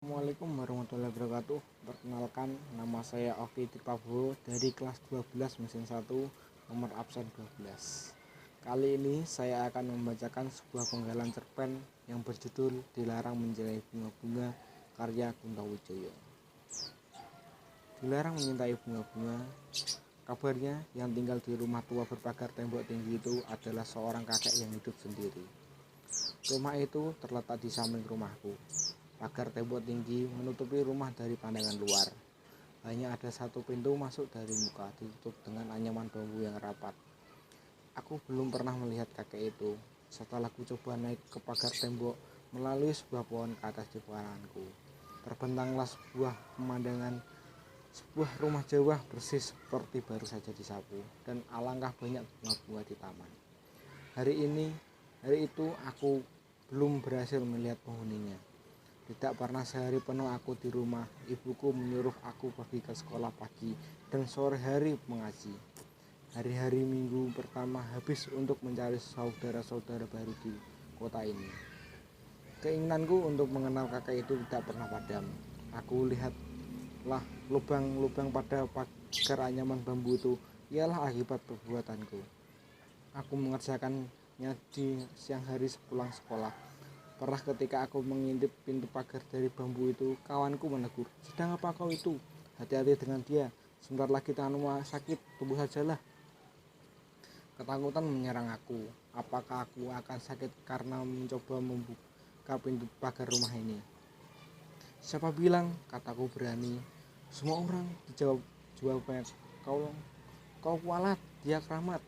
Assalamualaikum warahmatullahi wabarakatuh. Perkenalkan, nama saya Oki Tipabowo dari kelas 12 mesin 1 nomor absen 12. Kali ini saya akan membacakan sebuah penggalan cerpen yang berjudul Dilarang Mencintai Bunga-Bunga karya Kunto Wijoyo. Dilarang mencintai bunga-bunga. Kabarnya yang tinggal di rumah tua berpagar tembok tinggi itu adalah seorang kakek yang hidup sendiri. Rumah itu terletak di samping rumahku. Pagar tembok tinggi menutupi rumah dari pandangan luar. Hanya ada satu pintu masuk dari muka, ditutup dengan anyaman bambu yang rapat. Aku belum pernah melihat kakek itu. Setelah ku coba naik ke pagar tembok melalui sebuah pohon ke atas jeparanku, terbentanglah sebuah pemandangan, sebuah rumah Jawa bersih seperti baru saja disapu, dan alangkah banyak bunga-bunga di taman. Hari itu aku belum berhasil melihat penghuninya. Tidak pernah sehari penuh aku di rumah. Ibuku menyuruh aku pergi ke sekolah pagi dan sore hari mengaji. Hari-hari minggu pertama habis untuk mencari saudara-saudara baru di kota ini. Keinginanku untuk mengenal kakek itu tidak pernah padam. Aku lihatlah lubang-lubang pada pagar anyaman bambu itu. Ialah akibat perbuatanku. Aku mengerjakannya di siang hari sepulang sekolah. Pernah ketika aku mengintip pintu pagar dari bambu itu, kawanku menegur, "Sedang apa kau itu? Hati-hati dengan dia. Sebentar lagi tanganmu sakit, tunggu sajalah." Ketakutan menyerang aku. Apakah aku akan sakit karena mencoba membuka pintu pagar rumah ini? "Siapa bilang?" kataku berani. "Semua orang," jawabnya. Kau kualat, dia keramat."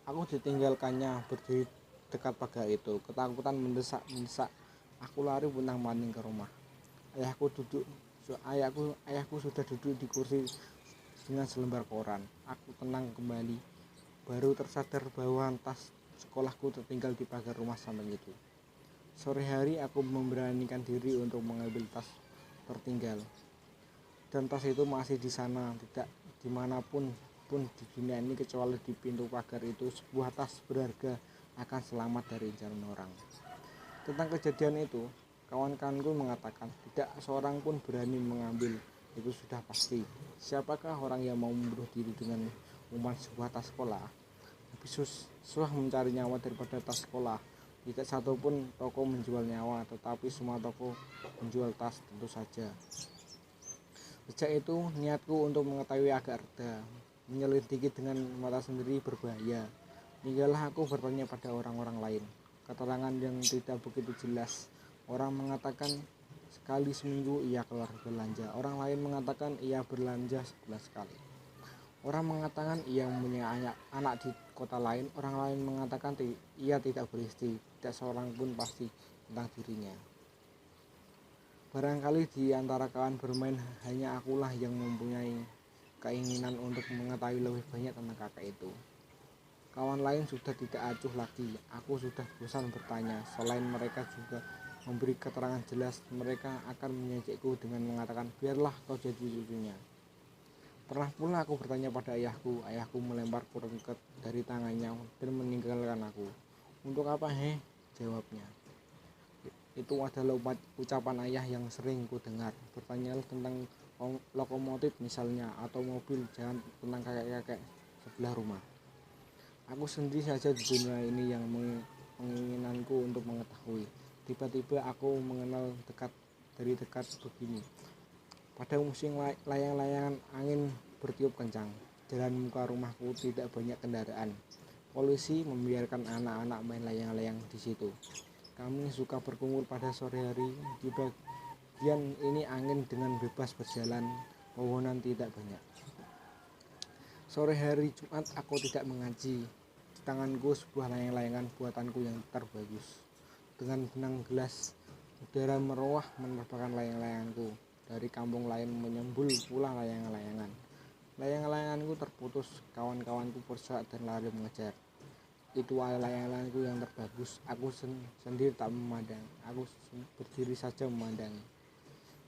Aku ditinggalkannya berdiri dekat pagar itu. Ketakutan mendesak. Aku lari puntang-panting ke rumah. Ayahku sudah duduk di kursi dengan selembar koran. Aku tenang kembali. Baru tersadar bahwa tas sekolahku tertinggal di pagar rumah samping itu. Sore hari aku memberanikan diri untuk mengambil tas tertinggal. Dan tas itu masih di sana, tidak dimanapun pun di dunia ini kecuali di pintu pagar itu. Sebuah tas berharga akan selamat dari incaran orang. Tentang kejadian itu, kawan-kawanku mengatakan tidak seorang pun berani mengambil. Itu sudah pasti. Siapakah orang yang mau membunuh diri dengan umpan sebuah tas sekolah? Lebih susah mencari nyawa daripada tas sekolah. Tidak satu pun toko menjual nyawa, tetapi semua toko menjual tas, tentu saja. Sejak itu niatku untuk mengetahui agak reda. Menyelidiki dengan mata sendiri berbahaya. Hinggalah aku bertanya pada orang-orang lain. Keterangan yang tidak begitu jelas. Orang mengatakan sekali seminggu ia keluar belanja. Orang lain mengatakan ia belanja sebulan sekali. Orang mengatakan ia mempunyai anak di kota lain. Orang lain mengatakan ia tidak beristri. Tidak seorang pun pasti tentang dirinya. Barangkali di antara kawan bermain hanya akulah yang mempunyai keinginan untuk mengetahui lebih banyak tentang kakek itu. Kawan lain sudah tidak acuh lagi. Aku sudah bosan bertanya. Selain mereka juga memberi keterangan jelas, mereka akan menyejekku dengan mengatakan, "Biarlah kau jadi cucunya." Pernah pula aku bertanya pada ayahku. Ayahku melempar perengket dari tangannya dan meninggalkan aku. "Untuk apa, jawabnya. Itu adalah ucapan ayah yang sering ku dengar. Bertanyalah tentang lokomotif misalnya, atau mobil, jangan tentang kakek-kakek sebelah rumah. Aku sendiri saja di dunia ini yang menginginkanku untuk mengetahui. Tiba-tiba aku mengenal dari dekat begini. Pada musim layang-layangan angin bertiup kencang. Jalan muka rumahku tidak banyak kendaraan. Polisi membiarkan anak-anak main layang-layang di situ. Kami suka berkumpul pada sore hari. Di bagian ini angin dengan bebas berjalan. Pohonan tidak banyak. Sore hari Jumat aku tidak mengaji. Di tanganku sebuah layang-layangan buatanku yang terbagus. Dengan benang gelas, udara meruah menerbangkan layang-layanganku. Dari kampung lain menyembul pula layang-layangan. Layang-layanganku terputus. Kawan-kawanku bersorak dan lari mengejar. Itu layang-layanganku yang terbagus. Aku sendiri tak memandang. Aku berdiri saja memandang.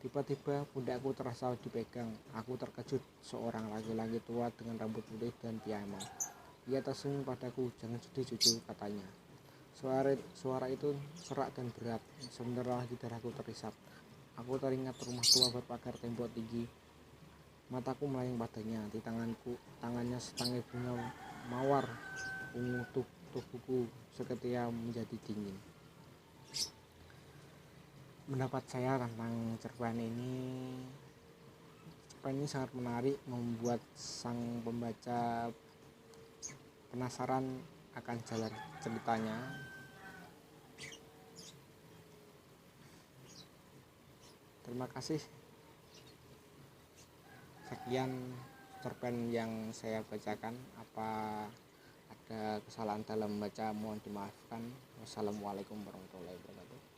Tiba-tiba pundakku terasa dipegang. Aku terkejut. Seorang laki-laki tua dengan rambut putih dan piyama. Ia tersenyum padaku. "Jangan sedih, cucu," katanya. Suara itu serak dan berat. Sebentar lagi darahku terisap. Aku teringat rumah tua berpagar tembok tinggi. Mataku melayang padanya. Di tangannya setangkai bunga mawar ungu. Tubuhku seketika menjadi dingin. Pendapat saya tentang cerpen ini sangat menarik, membuat sang pembaca penasaran akan jalan ceritanya. Terima kasih. Sekian cerpen yang saya bacakan. Apa ada kesalahan dalam membaca mohon dimaafkan. Wassalamualaikum warahmatullahi wabarakatuh.